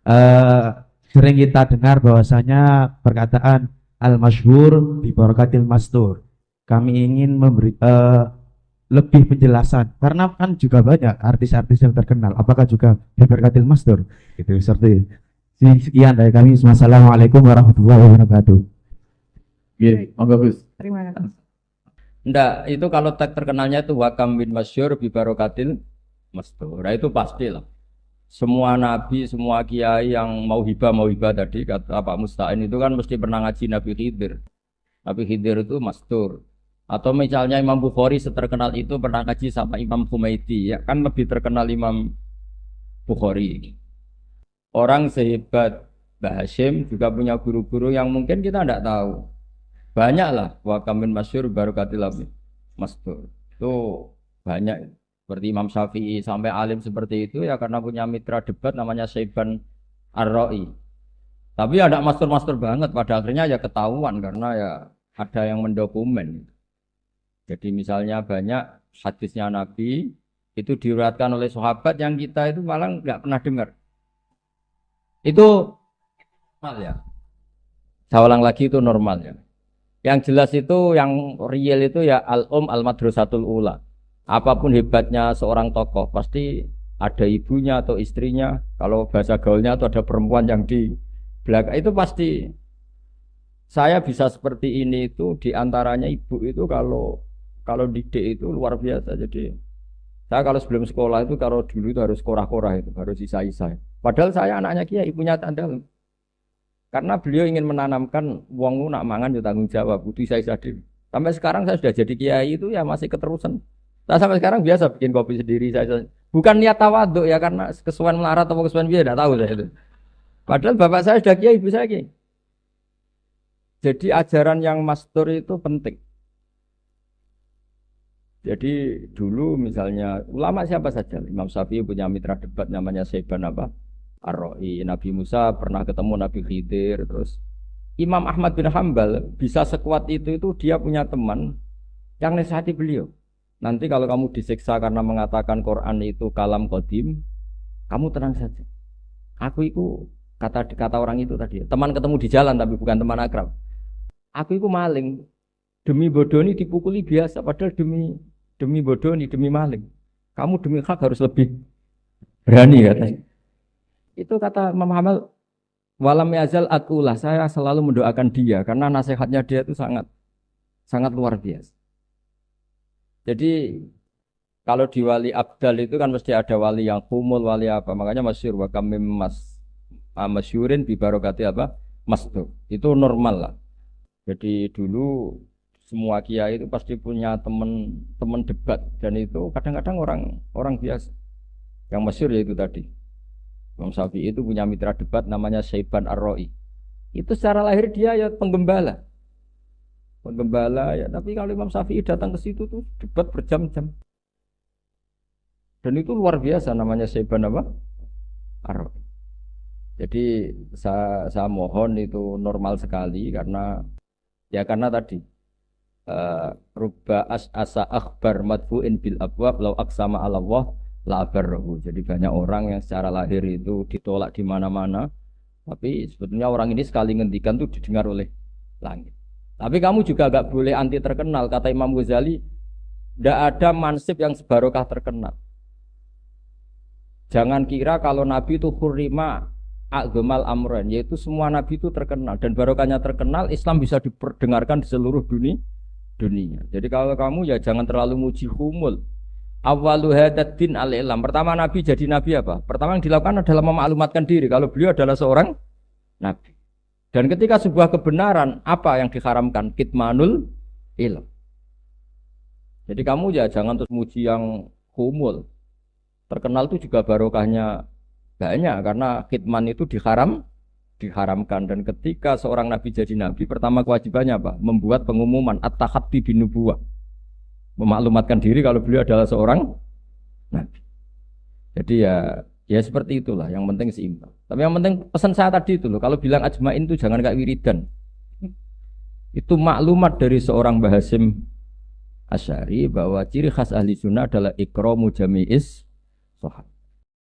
eh, sering kita dengar bahwasanya perkataan al-masyhur bi barakatil mastur. Kami ingin memberi lebih penjelasan karena kan juga banyak artis-artis yang terkenal. Apakah juga bi barakatil mastur? Itu seperti sekian dari kami. Wassalamualaikum warahmatullahi wabarakatuh. Oke, monggo Gus. Terima kasih. Ndak, itu kalau tag terkenalnya itu wakam bin masyhur bi barokatil mastur. Nah, itu pastilah. Semua nabi, semua kiai yang mau hibah tadi kata Pak Musta'in itu kan mesti pernah ngaji Nabi Khidir. Nabi Khidir itu mastur. Atau misalnya Imam Bukhari seterkenal itu pernah ngaji sama Imam Humaidi, ya kan lebih terkenal Imam Bukhari. Orang sehebat Mbah Hashim juga punya guru-guru yang mungkin kita tidak tahu. Banyak lah wakamin masyhur barokatil mastur. Itu banyak. Seperti Imam Syafi'i sampai alim seperti itu ya karena punya mitra debat namanya Syaiban Ar-Ra'i. Tapi ada mastur-mastur banget pada akhirnya ya ketahuan karena ya ada yang mendokumen. Jadi misalnya banyak hadisnya Nabi itu diriwayatkan oleh sahabat yang kita itu malah nggak pernah dengar. Itu normal ya. Saya ulang lagi itu normal ya. Yang jelas itu yang real itu ya al-madrasatul ula. Apapun hebatnya seorang tokoh pasti ada ibunya atau istrinya. Kalau bahasa gaulnya itu ada perempuan yang di belakang itu pasti. Saya bisa seperti ini itu diantaranya ibu itu kalau didik itu luar biasa. Jadi saya kalau sebelum sekolah itu kalau dulu itu harus korah-korah itu harus isa-isa. Padahal saya anaknya Kiai ibunya tandal. Karena beliau ingin menanamkan wong nak mangan ya tanggung jawab, butuh isa-isa dhewe. Sampai sekarang saya sudah jadi kiai itu ya masih keterusan. Saya sampai sekarang biasa bikin kopi sendiri saya. Bukan niat tawaduk ya karena kesuwen melarat atau kesuwen biasa tidak tahu saya itu. Padahal bapak saya sudah kiai, ibu saya kiai. Jadi ajaran yang mastur itu penting. Jadi dulu misalnya ulama siapa saja, Imam Syafi'i punya mitra debat namanya Syaiban apa? Ar-Ra'i. Nabi Musa pernah ketemu Nabi Khidir, terus Imam Ahmad bin Hambal bisa sekuat itu dia punya teman yang nasihati beliau. Nanti kalau kamu disiksa karena mengatakan Quran itu kalam qadim, kamu tenang saja. Aku itu kata orang itu tadi, teman ketemu di jalan tapi bukan teman akrab. Aku itu maling, demi bodoh ini dipukuli biasa, padahal demi bodoh ini demi maling. Kamu demi hak harus lebih berani katanya. Itu kata Imam Hamal, walam yazal atulah, saya selalu mendoakan dia karena nasihatnya dia itu sangat luar biasa. Jadi kalau di wali abdal itu kan mesti ada wali yang kumul, wali apa. Makanya masyhur wa kamim masyhurin bi barokati apa? Mastur. Itu normal lah. Jadi dulu semua kiai itu pasti punya teman debat dan itu kadang-kadang orang biasa. Yang masyhur yaitu tadi. Imam Syafi'i itu punya mitra debat namanya Syaiban Ar-Ra'i. Itu secara lahir dia ya penggembala ya, tapi kalau Imam Syafi'i datang ke situ tuh debat berjam-jam. Dan itu luar biasa namanya Syaiban apa? Ar-Ra'i. Jadi saya mohon itu normal sekali karena tadi rubba asa akhbar madfu'in bil abwab law aqsama 'ala Allah la barrahu. Jadi banyak orang yang secara lahir itu ditolak di mana-mana, tapi sebetulnya orang ini sekali ngendikan tuh didengar oleh langit. Tapi kamu juga agak boleh anti terkenal. Kata Imam Ghazali, tidak ada mansib yang sebarokah terkenal. Jangan kira kalau Nabi itu hurrima a'ghamal amran, yaitu semua Nabi itu terkenal. Dan barokahnya terkenal, Islam bisa diperdengarkan di seluruh dunia. Jadi kalau kamu ya jangan terlalu muji humul. Awalu hadatin al-ilam. Pertama Nabi jadi Nabi apa? Pertama yang dilakukan adalah memaklumatkan diri kalau beliau adalah seorang Nabi. Dan ketika sebuah kebenaran, apa yang diharamkan? Kitmanul ilm. Jadi kamu ya jangan terus muji yang humul. Terkenal itu juga barokahnya banyak karena kitman itu diharamkan. Dan ketika seorang nabi jadi nabi, pertama kewajibannya apa? Membuat pengumuman at-tahaddi bin nubuwah. Memaklumatkan diri kalau beliau adalah seorang nabi. Jadi ya seperti itulah, yang penting seimbang. Tapi yang penting pesan saya tadi itu loh, kalau bilang ajmain itu jangan kayak wiridan. Itu maklumat dari seorang Mbah Hasyim Asy'ari bahwa ciri khas ahli sunnah adalah ikramu jami'is shahab.